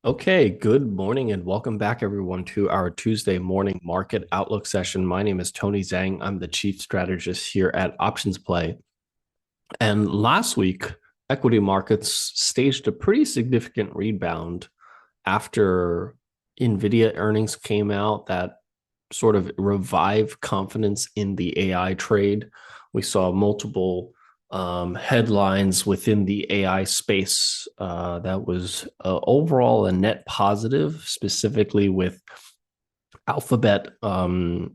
Okay, good morning and welcome back everyone to our Tuesday morning market outlook session. My name is Tony Zhang. I'm the chief strategist here at Options Play. And last week, equity markets staged a pretty significant rebound after Nvidia earnings came out that sort of revived confidence in the AI trade. We saw multiple headlines within the AI space that was overall a net positive, specifically with Alphabet, who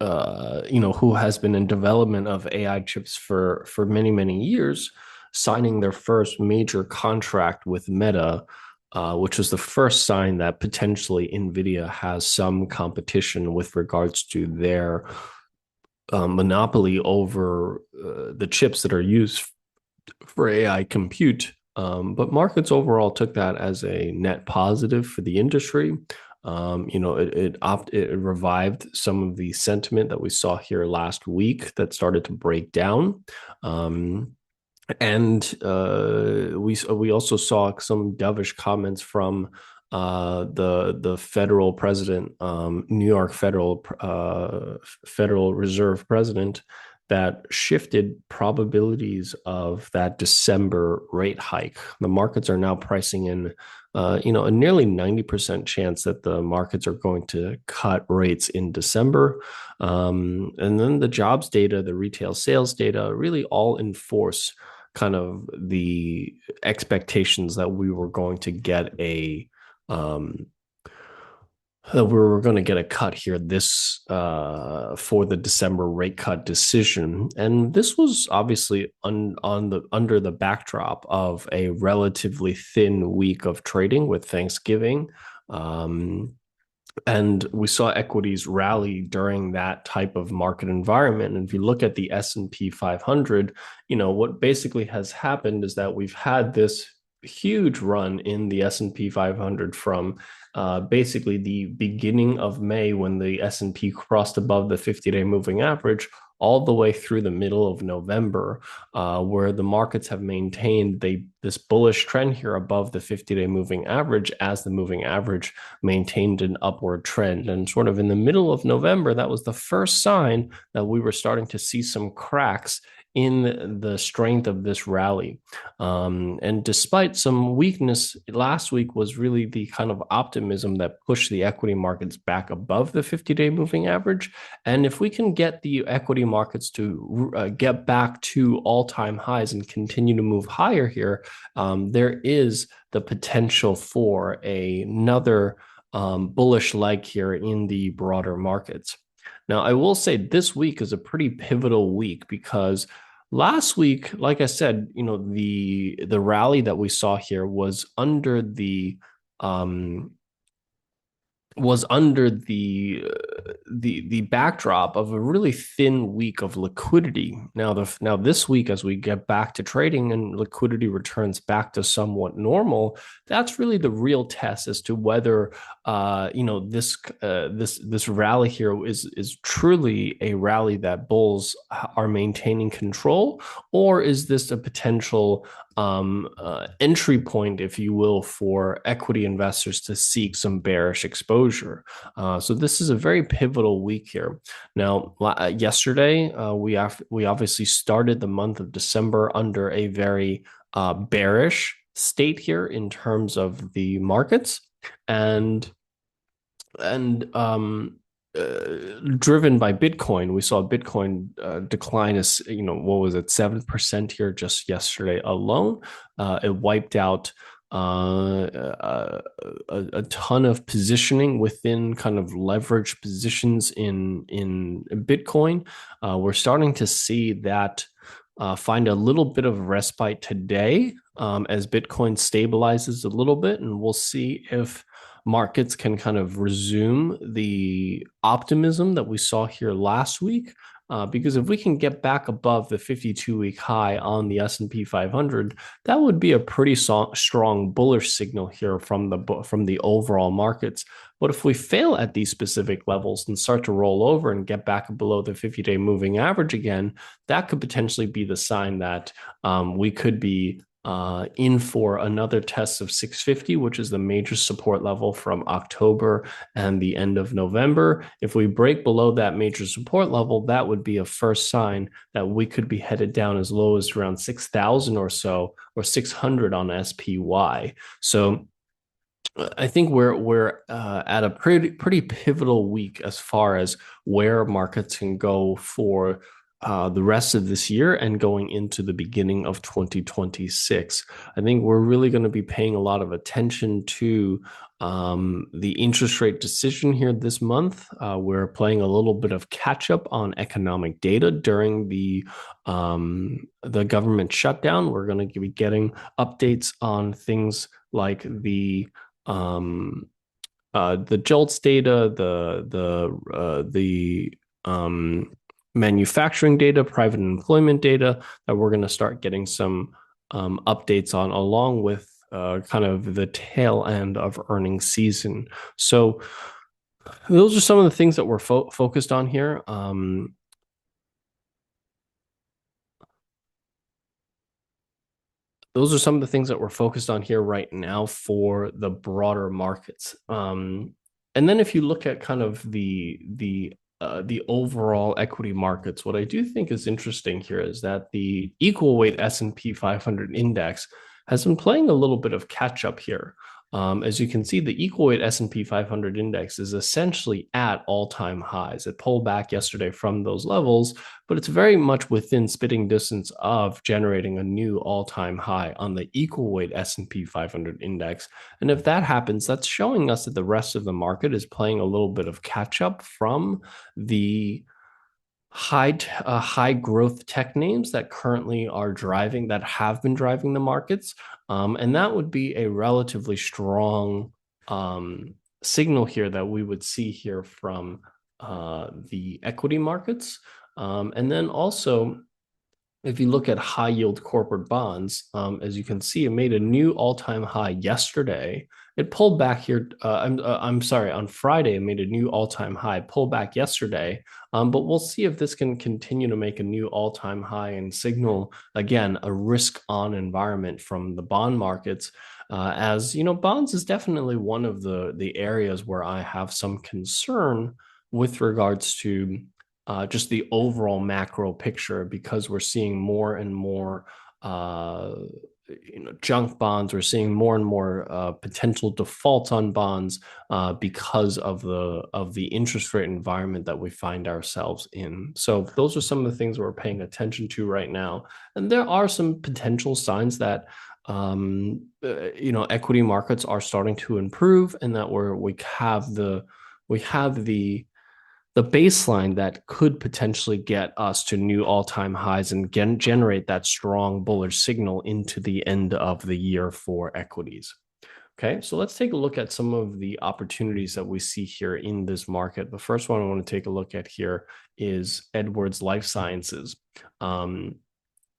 has been in development of AI chips for many years, signing their first major contract with Meta, which was the first sign that potentially Nvidia has some competition with regards to their monopoly over the chips that are used for AI compute. But markets overall took that as a net positive for the industry. It revived some of the sentiment that we saw here last week that started to break down. And we also saw some dovish comments from the federal president, New York Federal Reserve president, that shifted probabilities of that December rate hike. The markets are now pricing in, a nearly 90% chance that the markets are going to cut rates in December. And then the jobs data, the retail sales data, really all enforce kind of the expectations that we were going to get um, a cut here this for the December rate cut decision, and this was obviously under the backdrop of a relatively thin week of trading with Thanksgiving. Um, and we saw equities rally during that type of market environment. And if you look at the S&P 500, what basically has happened is that we've had this huge run in the S&P 500 from basically the beginning of May, when the S&P crossed above the 50-day moving average, all the way through the middle of November, where the markets have maintained this bullish trend here above the 50-day moving average, as the moving average maintained an upward trend. And sort of in the middle of November, that was the first sign that we were starting to see some cracks in the strength of this rally. And despite some weakness, last week was really the kind of optimism that pushed the equity markets back above the 50-day moving average. And if we can get the equity markets to get back to all-time highs and continue to move higher here, there is the potential for another bullish leg here in the broader markets. Now, I will say this week is a pretty pivotal week because last week, like I said, the rally that we saw here um, was under the backdrop of a really thin week of liquidity. Now this week, as we get back to trading and liquidity returns back to somewhat normal, that's really the real test as to whether this rally here is truly a rally that bulls are maintaining control, or is this a potential entry point, if you will, for equity investors to seek some bearish exposure. So this is a very pivotal week here. Now, yesterday, we obviously started the month of December under a very bearish state here in terms of the markets, and driven by Bitcoin. We saw Bitcoin decline, as what was it, 7% here just yesterday alone. It wiped out a ton of positioning within kind of leverage positions in Bitcoin. We're starting to see that find a little bit of respite today, as Bitcoin stabilizes a little bit, and we'll see if markets can kind of resume the optimism that we saw here last week. Because if we can get back above the 52-week high on the S&P 500, that would be a pretty strong bullish signal here from the overall markets. But if we fail at these specific levels and start to roll over and get back below the 50-day moving average again, that could potentially be the sign that we could be in for another test of 650, which is the major support level from October and the end of November. If we break below that major support level, that would be a first sign that we could be headed down as low as around 6,000 or so, or 600 on SPY. So I think we're at a pretty pivotal week as far as where markets can go for the rest of this year and going into the beginning of 2026. I think we're really going to be paying a lot of attention to the interest rate decision here this month. We're playing a little bit of catch up on economic data during the government shutdown. We're going to be getting updates on things like the JOLTS data, the manufacturing data, private employment data that we're going to start getting some updates on, along with kind of the tail end of earnings season. So those are some of the things that we're focused on here. Those are some of the things that we're focused on here right now for the broader markets. And then if you look at kind of the overall equity markets, what I do think is interesting here is that the equal weight S&P 500 index has been playing a little bit of catch up here. As you can see, the equal weight S&P 500 index is essentially at all-time highs. It pulled back yesterday from those levels, but it's very much within spitting distance of generating a new all-time high on the equal weight S&P 500 index. And if that happens, that's showing us that the rest of the market is playing a little bit of catch up from the high growth tech names that currently are driving, that have been driving the markets. And that would be a relatively strong signal here that we would see here from the equity markets. And then also, if you look at high yield corporate bonds, as you can see, it made a new all-time high yesterday. It pulled back here. I'm sorry, on Friday, it made a new all-time high, pulled back yesterday. But we'll see if this can continue to make a new all-time high and signal, again, a risk-on environment from the bond markets. As you know, bonds is definitely one of the areas where I have some concern with regards to just the overall macro picture, because we're seeing more and more junk bonds. We're seeing more and more potential defaults on bonds because of the interest rate environment that we find ourselves in. So those are some of the things we're paying attention to right now, and there are some potential signs that equity markets are starting to improve, and that we have the baseline that could potentially get us to new all-time highs and generate that strong bullish signal into the end of the year for equities. Okay, so let's take a look at some of the opportunities that we see here in this market. The first one I want to take a look at here is Edwards Lifesciences.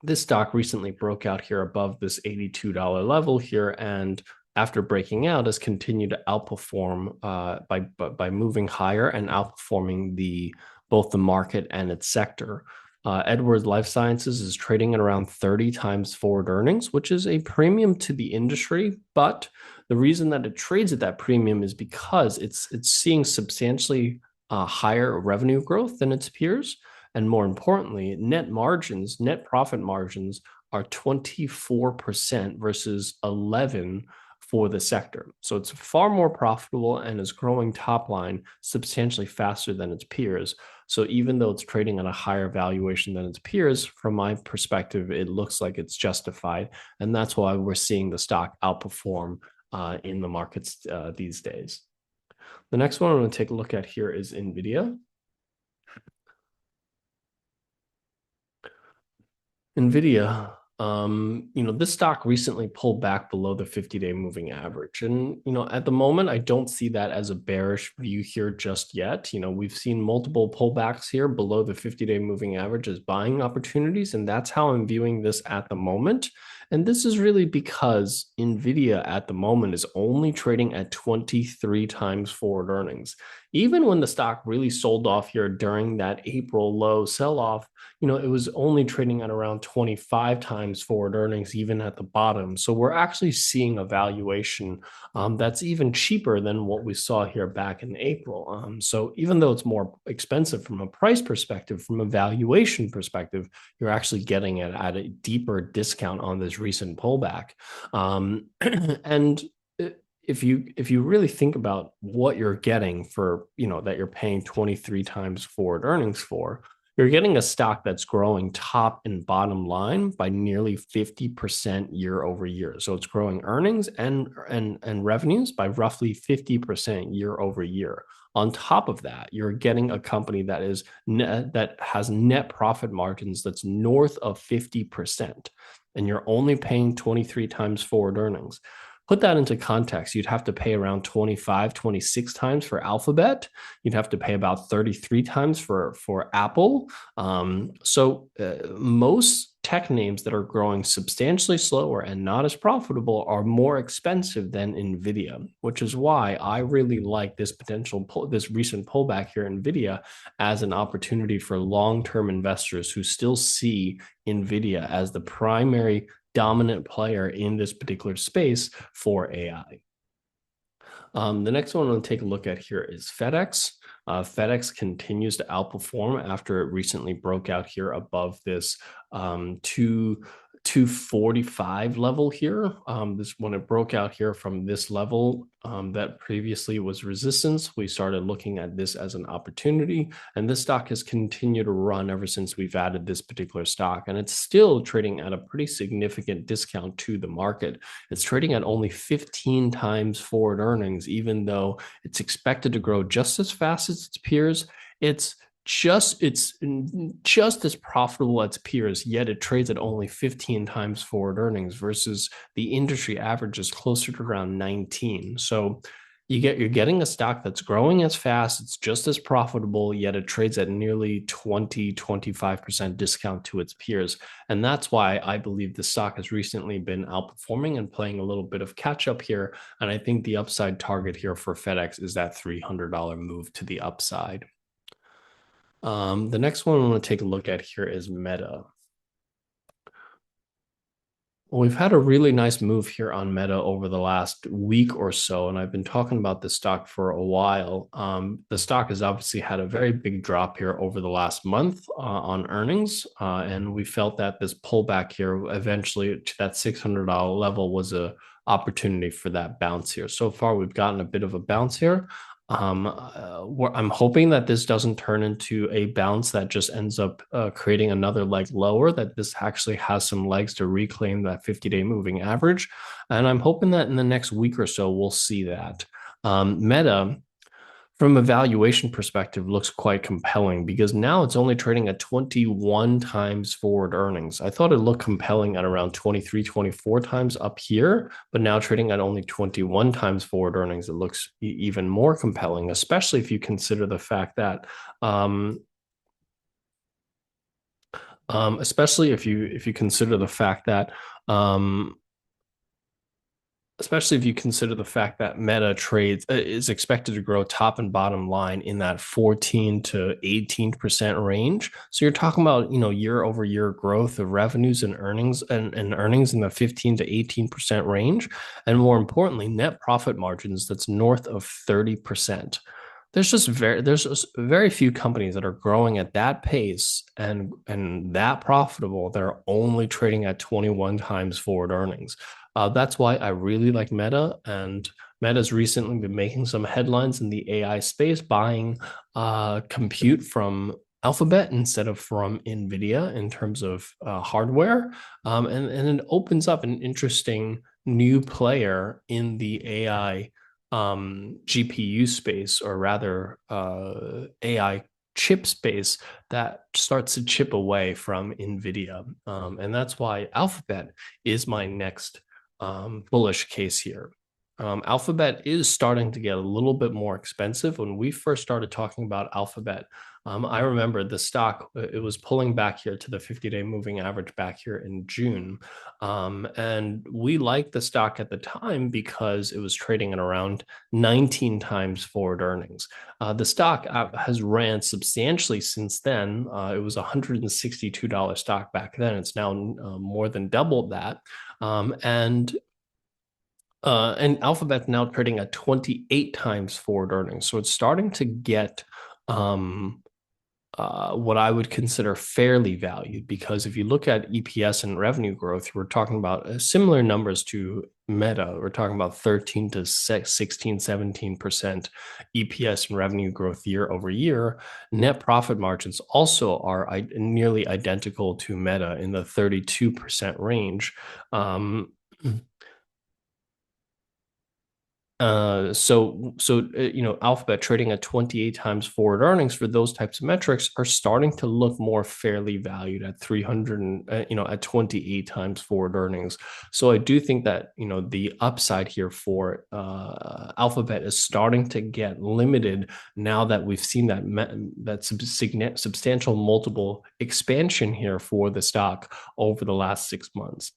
This stock recently broke out here above this $82 level here, and after breaking out, has continued to outperform by moving higher and outperforming both the market and its sector. Edwards Lifesciences is trading at around 30 times forward earnings, which is a premium to the industry. But the reason that it trades at that premium is because it's seeing substantially higher revenue growth than its peers. And more importantly, net profit margins are 24% versus 11% for the sector. So it's far more profitable and is growing top line substantially faster than its peers. So even though it's trading at a higher valuation than its peers, from my perspective, it looks like it's justified. And that's why we're seeing the stock outperform in the markets these days. The next one I'm going to take a look at here is NVIDIA. NVIDIA, this stock recently pulled back below the 50-day moving average. And, at the moment, I don't see that as a bearish view here just yet. We've seen multiple pullbacks here below the 50-day moving average as buying opportunities. And that's how I'm viewing this at the moment. And this is really because NVIDIA at the moment is only trading at 23 times forward earnings. even when the stock really sold off here during that April low sell off, it was only trading at around 25 times forward earnings, even at the bottom. So we're actually seeing a valuation that's even cheaper than what we saw here back in April. So even though it's more expensive from a price perspective, from a valuation perspective, you're actually getting it at a deeper discount on this recent pullback. And if you really think about what you're getting for, that you're paying 23 times forward earnings for, you're getting a stock that's growing top and bottom line by nearly 50% year over year. So it's growing earnings and revenues by roughly 50% year over year. On top of that, you're getting a company that has net profit margins that's north of 50%, and you're only paying 23 times forward earnings. Put that into context, you'd have to pay around 25, 26 times for Alphabet. You'd have to pay about 33 times for Apple. Most tech names that are growing substantially slower and not as profitable are more expensive than Nvidia, which is why I really like this recent pullback here in Nvidia as an opportunity for long-term investors who still see Nvidia as the primary dominant player in this particular space for AI. The next one I'll take a look at here is FedEx. FedEx continues to outperform after it recently broke out here above this 245 level here. When it broke out here from this level that previously was resistance, we started looking at this as an opportunity, and this stock has continued to run ever since we've added this particular stock, and it's still trading at a pretty significant discount to the market. It's trading at only 15 times forward earnings, even though it's expected to grow just as fast as its peers. It's just as profitable as peers, yet it trades at only 15 times forward earnings versus the industry average is closer to around 19. So you're getting a stock that's growing as fast, it's just as profitable, yet it trades at nearly 25% discount to its peers. And that's why I believe the stock has recently been outperforming and playing a little bit of catch up here. And I think the upside target here for FedEx is that $300 move to the upside. The next one I want to take a look at here is Meta. Well, we've had a really nice move here on Meta over the last week or so, and I've been talking about the stock for a while. The stock has obviously had a very big drop here over the last month on earnings, and we felt that this pullback here eventually to that $600 level was a opportunity for that bounce here. So far, we've gotten a bit of a bounce here. I'm hoping that this doesn't turn into a bounce that just ends up creating another leg lower, that this actually has some legs to reclaim that 50-day moving average. And I'm hoping that in the next week or so, we'll see that. Meta, from a valuation perspective, looks quite compelling because now it's only trading at 21 times forward earnings. I thought it looked compelling at around 23, 24 times up here, but now trading at only 21 times forward earnings, it looks even more compelling, especially if you consider the fact that especially if you consider the fact that Meta trades is expected to grow top and bottom line in that 14 to 18% range. So you're talking about, year over year growth of revenues and earnings and earnings in the 15 to 18% range. And more importantly, net profit margins that's north of 30%. There's just very few companies that are growing at that pace and that profitable that are only trading at 21 times forward earnings. That's why I really like Meta, and Meta's recently been making some headlines in the AI space, buying compute from Alphabet instead of from Nvidia in terms of hardware, and it opens up an interesting new player in the AI GPU space, or rather AI chip space that starts to chip away from Nvidia, and that's why Alphabet is my next bullish case here. Alphabet is starting to get a little bit more expensive. When we first started talking about Alphabet, I remember the stock, it was pulling back here to the 50-day moving average back here in June. And we liked the stock at the time because it was trading at around 19 times forward earnings. The stock has ran substantially since then. It was a $162 stock back then. It's now more than doubled that. And Alphabet's now trading at 28 times forward earnings. So it's starting to get um, what I would consider fairly valued, because if you look at EPS and revenue growth, we're talking about similar numbers to Meta. We're talking about 13 to 16, 17% EPS and revenue growth year over year. Net profit margins also are nearly identical to Meta in the 32% range. Alphabet trading at 28 times forward earnings for those types of metrics are starting to look more fairly valued at 300 and at 28 times forward earnings. So I do think that the upside here for Alphabet is starting to get limited now that we've seen that substantial multiple expansion here for the stock over the last 6 months.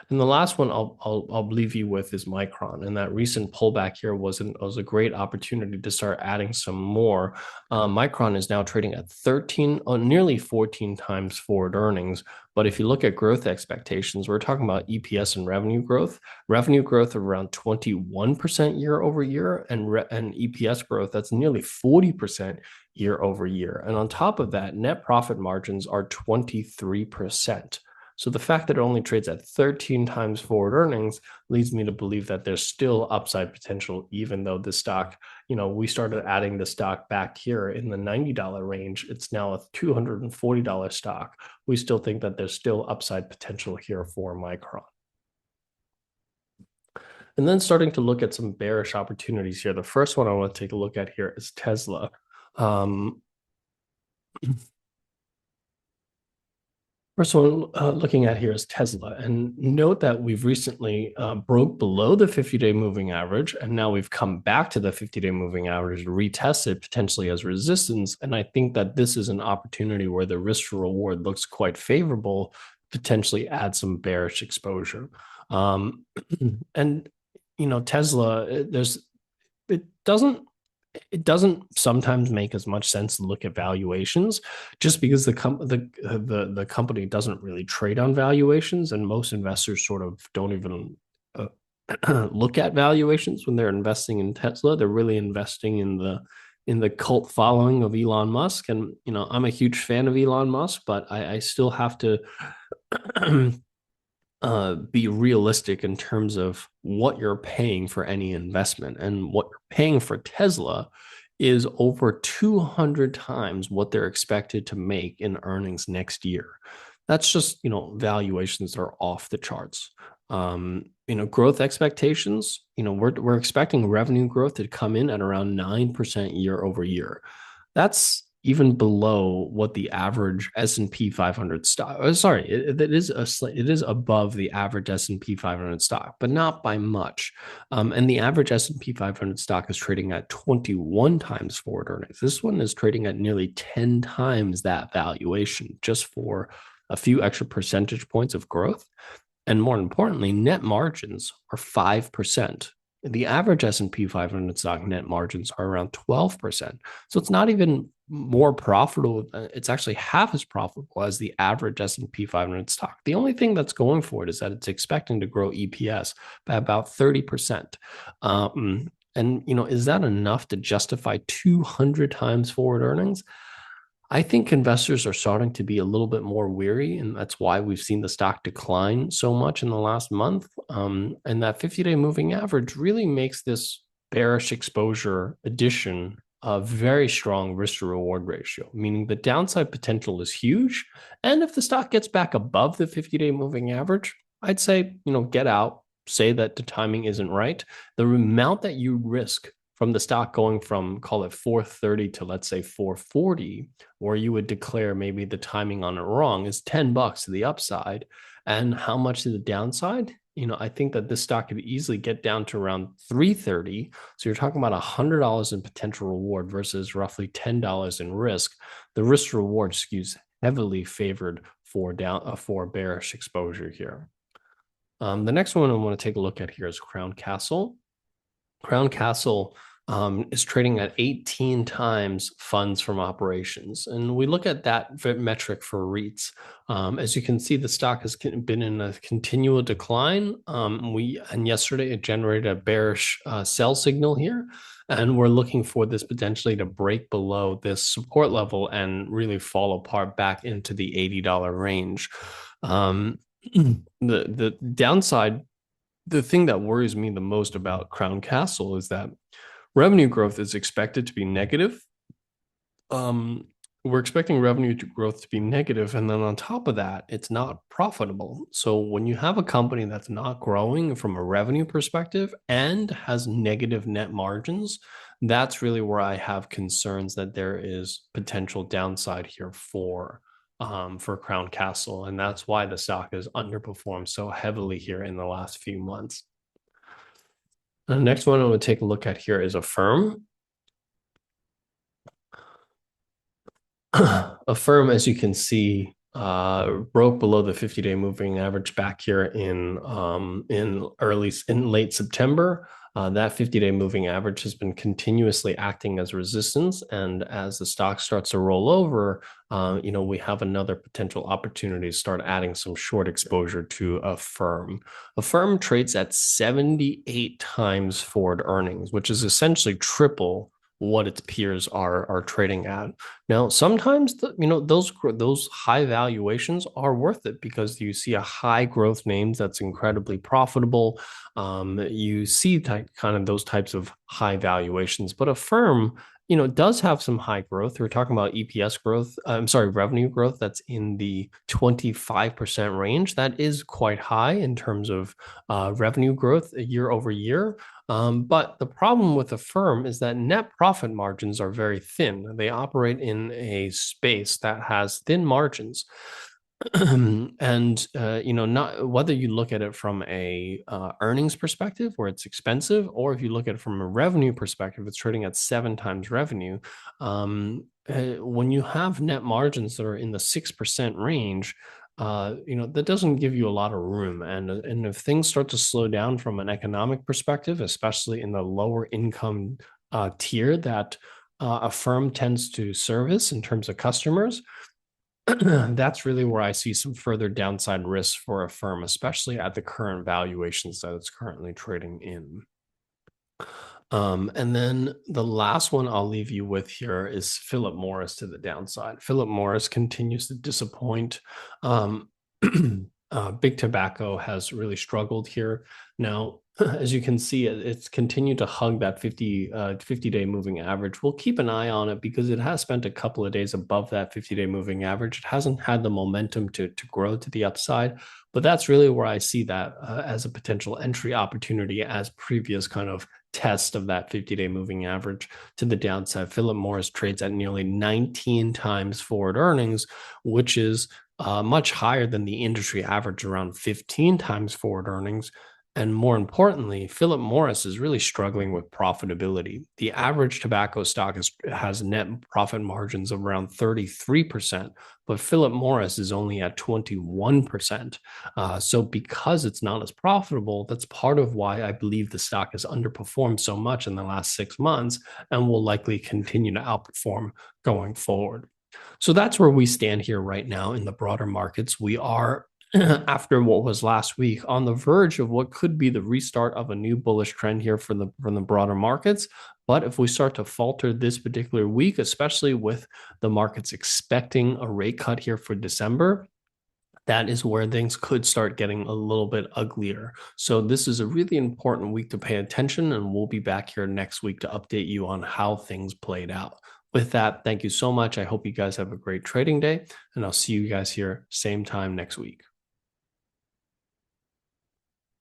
And the last one I'll leave you with is Micron. And that recent pullback here was a great opportunity to start adding some more. Micron is now trading at 13, nearly 14 times forward earnings. But if you look at growth expectations, we're talking about EPS and revenue growth of around 21% year over year, and EPS growth that's nearly 40% year over year. And on top of that, net profit margins are 23%. So the fact that it only trades at 13 times forward earnings leads me to believe that there's still upside potential, even though the stock, we started adding the stock back here in the $90 range. It's now a $240 stock. We still think that there's still upside potential here for Micron. And then starting to look at some bearish opportunities here. The first one I want to take a look at here is Tesla. First one looking at here is Tesla. And note that we've recently broke below the 50-day moving average, and now we've come back to the 50-day moving average to retest it potentially as resistance. And I think that this is an opportunity where the risk to reward looks quite favorable, potentially add some bearish exposure. And, Tesla, it doesn't sometimes make as much sense to look at valuations, just because the company doesn't really trade on valuations, and most investors sort of don't even look at valuations when they're investing in Tesla. They're really investing in the cult following of Elon Musk, and I'm a huge fan of Elon Musk, but I still have to be realistic in terms of what you're paying for any investment. And what you're paying for Tesla is over 200 times what they're expected to make in earnings next year. That's just, valuations that are off the charts. Growth expectations, we're expecting revenue growth to come in at around 9% year over year. That's even below what the average S&P 500 stock. It is above the average S&P 500 stock, but not by much. And the average S&P 500 stock is trading at 21 times forward earnings. This one is trading at nearly 10 times that valuation, just for a few extra percentage points of growth. And more importantly, net margins are 5%. The average S&P 500 stock net margins are around 12%. So it's not even more profitable. It's actually half as profitable as the average S&P 500 stock. The only thing that's going for it is that it's expecting to grow EPS by about 30%. And, is that enough to justify 200 times forward earnings? I think investors are starting to be a little bit more weary, and that's why we've seen the stock decline so much in the last month. And that 50-day moving average really makes this bearish exposure addition a very strong risk to reward ratio, meaning the downside potential is huge. And if the stock gets back above the 50-day moving average, I'd say, get out, say that the timing isn't right. The amount that you risk from the stock going from, call it 430 to, let's say, 440, where you would declare maybe the timing on it wrong, is $10 to the upside. And how much to the downside? I think that this stock could easily get down to around 330. So you're talking about $100 in potential reward versus roughly $10 in risk. The risk reward skews heavily favored for bearish exposure here. The next one I want to take a look at here is Crown Castle. Crown Castle is trading at 18 times funds from operations. And we look at that metric for REITs. As you can see, the stock has been in a continual decline. And yesterday it generated a bearish sell signal here. And we're looking for this potentially to break below this support level and really fall apart back into the $80 range. The downside, the thing that worries me the most about Crown Castle is that revenue growth is expected to be negative. We're expecting revenue growth to be negative, and then on top of that, it's not profitable. So when you have a company that's not growing from a revenue perspective and has negative net margins, that's really where I have concerns that there is potential downside here for Crown Castle, and that's why the stock has underperformed so heavily here in the last few months. The next one I'm going to take a look at here is Affirm. Affirm, as you can see, broke below the 50-day moving average back here in late September. That 50-day moving average has been continuously acting as resistance, and as the stock starts to roll over, we have another potential opportunity to start adding some short exposure to Affirm. Affirm trades at 78 times forward earnings, which is essentially triple what its peers are trading at. Now, sometimes those high valuations are worth it because you see a high growth names that's incredibly profitable. You see kind of those types of high valuations, but Affirm, does have some high growth. We're talking about EPS growth. I'm sorry, revenue growth that's in the 25% range. That is quite high in terms of revenue growth year over year. But the problem with Affirm is that net profit margins are very thin. They operate in a space that has thin margins. And not whether you look at it from a earnings perspective where it's expensive, or if you look at it from a revenue perspective, it's trading at 7 times revenue. When you have net margins that are in the 6% range, that doesn't give you a lot of room. And if things start to slow down from an economic perspective, especially in the lower income tier that Affirm tends to service in terms of customers, that's really where I see some further downside risks for Affirm, especially at the current valuations that it's currently trading in. And then the last one I'll leave you with here is Philip Morris to the downside. Philip Morris continues to disappoint. Big Tobacco has really struggled here. Now, as you can see, it's continued to hug that 50-day moving average. We'll keep an eye on it because it has spent a couple of days above that 50-day moving average. It hasn't had the momentum to grow to the upside, but that's really where I see that as a potential entry opportunity as previous kind of test of that 50-day moving average to the downside. Philip Morris trades at nearly 19 times forward earnings, which is much higher than the industry average, around 15 times forward earnings. And more importantly, Philip Morris is really struggling with profitability. The average tobacco stock has net profit margins of around 33%, but Philip Morris is only at 21%. So because it's not as profitable, that's part of why I believe the stock has underperformed so much in the last 6 months and will likely continue to outperform going forward. So that's where we stand here right now in the broader markets. We are, after what was last week, on the verge of what could be the restart of a new bullish trend here from the broader markets. But if we start to falter this particular week, especially with the markets expecting a rate cut here for December, that is where things could start getting a little bit uglier. So this is a really important week to pay attention, and we'll be back here next week to update you on how things played out. With that, thank you so much. I hope you guys have a great trading day, and I'll see you guys here same time next week.